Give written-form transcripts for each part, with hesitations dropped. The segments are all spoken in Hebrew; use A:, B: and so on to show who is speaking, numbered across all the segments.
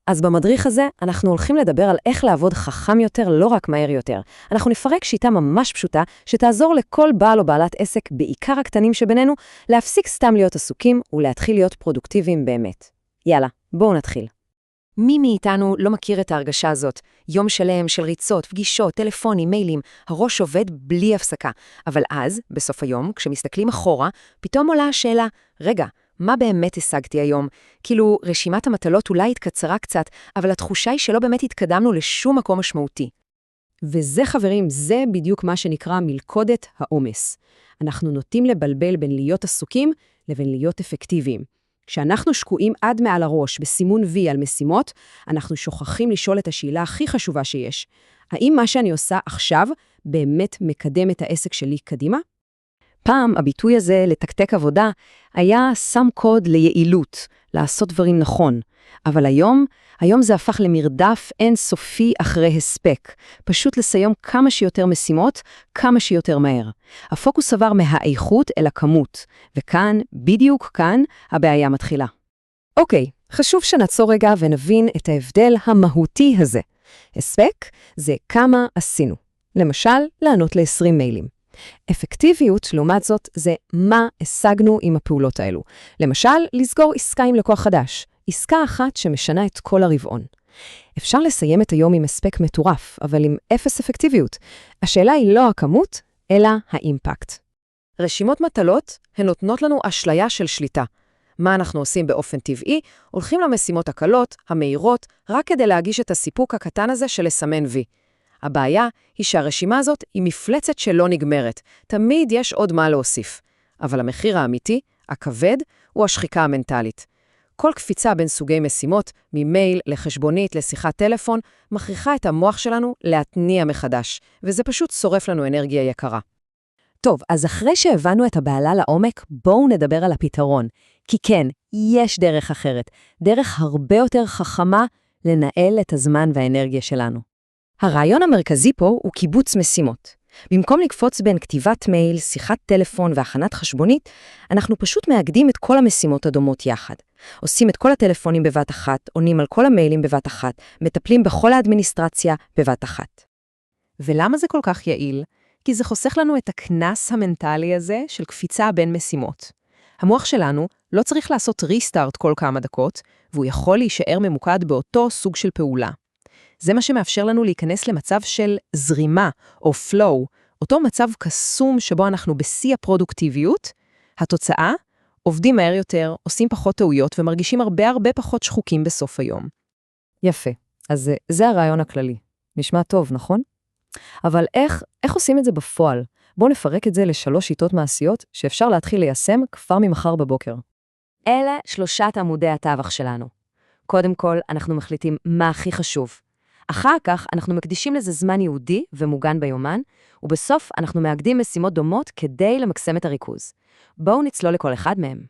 A: אז במדריך הזה אנחנו הולכים לדבר על איך לעבוד חכם יותר, לא רק מהר יותר. אנחנו נפרק שיטה ממש פשוטה שתעזור לכל בעל או בעלת עסק, בעיקר הקטנים שבינינו, להפסיק סתם להיות עסוקים ולהתחיל להיות פרודוקטיביים באמת. יאללה, בואו נתחיל. מי מאיתנו לא מכיר את ההרגשה הזאת? יום שלם של ריצות, פגישות, טלפונים, מיילים, הראש עובד בלי הפסקה. אבל אז, בסוף היום, כשמסתכלים אחורה, פתאום עולה השאלה, רגע, מה באמת השגתי היום? כאילו, רשימת המטלות אולי התקצרה קצת, אבל התחושה היא שלא באמת התקדמנו לשום מקום משמעותי.
B: וזה, חברים, זה בדיוק מה שנקרא מלכודת העומס. אנחנו נוטים לבלבל בין להיות עסוקים לבין להיות אפקטיביים. כשאנחנו שקועים עד מעל הראש בסימון וי על משימות, אנחנו שוכחים לשאול את השאלה הכי חשובה שיש. האם מה שאני עושה עכשיו באמת מקדם את העסק שלי קדימה?
A: פעם הביטוי הזה, לתקתק עבודה, היה שם קוד ליעילות, לעשות דברים נכון. אבל היום זה הפך למרדף אינסופי אחרי הספק. פשוט לסיים כמה שיותר משימות, כמה שיותר מהר. הפוקוס עבר מהאיכות אל הכמות, וכאן, בדיוק כאן, הבעיה מתחילה. אוקיי, חשוב שנעצור רגע ונבין את ההבדל המהותי הזה. הספק זה כמה עשינו. למשל, לענות ל-20 מיילים. אפקטיביות, לעומת זאת, זה מה השגנו עם הפעולות האלו. למשל, לסגור עסקה עם לקוח חדש. עסקה אחת שמשנה את כל הרבעון. אפשר לסיים את היום עם הספק מטורף, אבל עם אפס אפקטיביות. השאלה היא לא הכמות, אלא האימפקט. רשימות מטלות הן נותנות לנו אשליה של שליטה. מה אנחנו עושים באופן טבעי? הולכים למשימות הקלות, המהירות, רק כדי להגיש את הסיפוק הקטן הזה של לסמן וי. הבעיה היא שהרשימה הזאת היא מפלצת שלא נגמרת. תמיד יש עוד מה להוסיף. אבל המחיר האמיתי, הכבד, הוא השחיקה המנטלית. כל קפיצה בין סוגי משימות, ממייל לחשבונית לשיחת טלפון, מכריחה את המוח שלנו להתניע מחדש, וזה פשוט שורף לנו אנרגיה יקרה. טוב, אז אחרי שהבנו את הבעלה לעומק, בואו נדבר על הפתרון. כי כן, יש דרך אחרת, דרך הרבה יותר חכמה לנהל את הזמן והאנרגיה שלנו. הרעיון המרכזי פה הוא קיבוץ משימות. במקום לקפוץ בין כתיבת מייל, שיחת טלפון והכנת חשבונית, אנחנו פשוט מאגדים את כל המשימות הדומות יחד. עושים את כל הטלפונים בבת אחת, עונים על כל המיילים בבת אחת, מטפלים בכל האדמיניסטרציה בבת אחת. ולמה זה כל כך יעיל? כי זה חוסך לנו את הכנס המנטלי הזה של קפיצה בין משימות. המוח שלנו לא צריך לעשות ריסטארט כל כמה דקות, והוא יכול להישאר ממוקד באותו סוג של פעולה. זה מה שמאפשר לנו להיכנס למצב של זרימה או flow, אותו מצב קסום שבו אנחנו בשיא הפרודוקטיביות. התוצאה, עובדים מהר יותר, עושים פחות טעויות ומרגישים הרבה פחות שחוקים בסוף היום. יפה, אז זה הרעיון הכללי. נשמע טוב, נכון? אבל איך עושים את זה בפועל? בואו נפרק את זה לשלוש שיטות מעשיות שאפשר להתחיל ליישם כבר ממחר בבוקר. אלה 3 עמודי התווך שלנו. קודם כל, אנחנו מחליטים מה הכי חשוב. אחר כך אנחנו מקדישים לזה זמן יהודי ומוגן ביומן, ובסוף אנחנו מאגדים משימות דומות כדי למקסם את הריכוז. בואו נצלול לכל אחד מהם.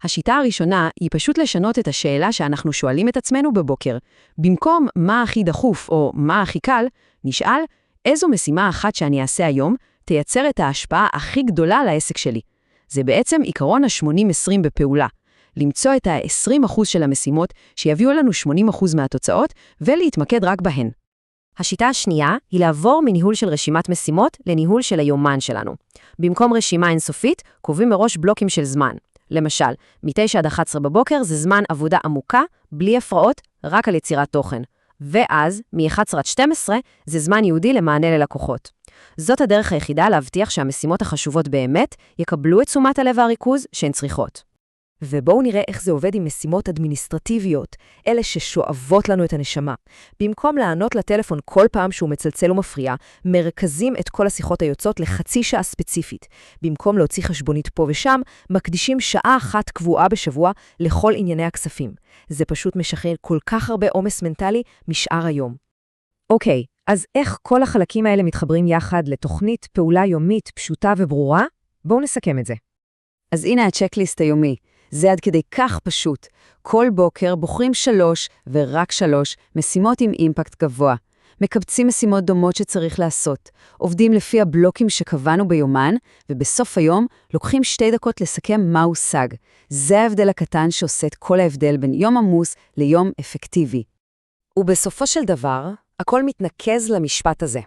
A: השיטה הראשונה היא פשוט לשנות את השאלה שאנחנו שואלים את עצמנו בבוקר. במקום מה הכי דחוף או מה הכי קל, נשאל איזו משימה אחת שאני אעשה היום תייצר את ההשפעה הכי גדולה לעסק שלי. זה בעצם עיקרון ה-80-20 בפעולה. למצוא את ה-20% של המשימות שיביאו לנו 80% מהתוצאות ולהתמקד רק בהן. השיטה השנייה היא לעבור מניהול של רשימת משימות לניהול של היומן שלנו. במקום רשימה אינסופית, קובעים מראש בלוקים של זמן. למשל, מ-9 עד 11 בבוקר זה זמן עבודה עמוקה, בלי הפרעות, רק על יצירת תוכן. ואז, מ-11 עד 12, זה זמן יהודי למענה ללקוחות. זאת הדרך היחידה להבטיח שהמשימות החשובות באמת יקבלו את תשומת הלב והריכוז שהן צריכות. ובואו נראה איך זה עובד עם משימות אדמיניסטרטיביות, אלה ששואבות לנו את הנשמה. במקום לענות לטלפון כל פעם שהוא מצלצל ומפריע, מרכזים את כל השיחות היוצאות לחצי שעה ספציפית. במקום להוציא חשבונית פה ושם, מקדישים שעה אחת קבועה בשבוע לכל ענייני הכספים. זה פשוט משחרר כל כך הרבה עומס מנטלי משאר היום. אוקיי, אז איך כל החלקים האלה מתחברים יחד לתוכנית פעולה יומית פשוטה וברורה? בואו נסכם את זה. אז הנה הצ'קליסט היומי. זה עד כדי כך פשוט. כל בוקר בוחרים 3 ורק 3 משימות עם אימפקט גבוה. מקבצים משימות דומות שצריך לעשות. עובדים לפי הבלוקים שקבענו ביומן, ובסוף היום לוקחים 2 דקות לסכם מה הושג. זה ההבדל הקטן שעושה את כל ההבדל בין יום עמוס ליום אפקטיבי. ובסופו של דבר, הכל מתנקז למשפט הזה.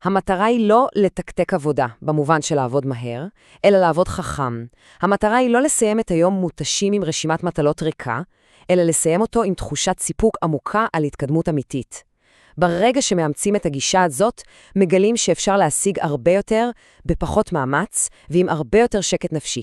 A: המטרה היא לא לתקתק עבודה, במובן של לעבוד מהר, אלא לעבוד חכם. המטרה היא לא לסיים את היום מותשים עם רשימת מטלות ריקה, אלא לסיים אותו עם תחושת סיפוק עמוקה על התקדמות אמיתית. ברגע שמאמצים את הגישה הזאת, מגלים שאפשר להשיג הרבה יותר, בפחות מאמץ, ועם הרבה יותר שקט נפשי.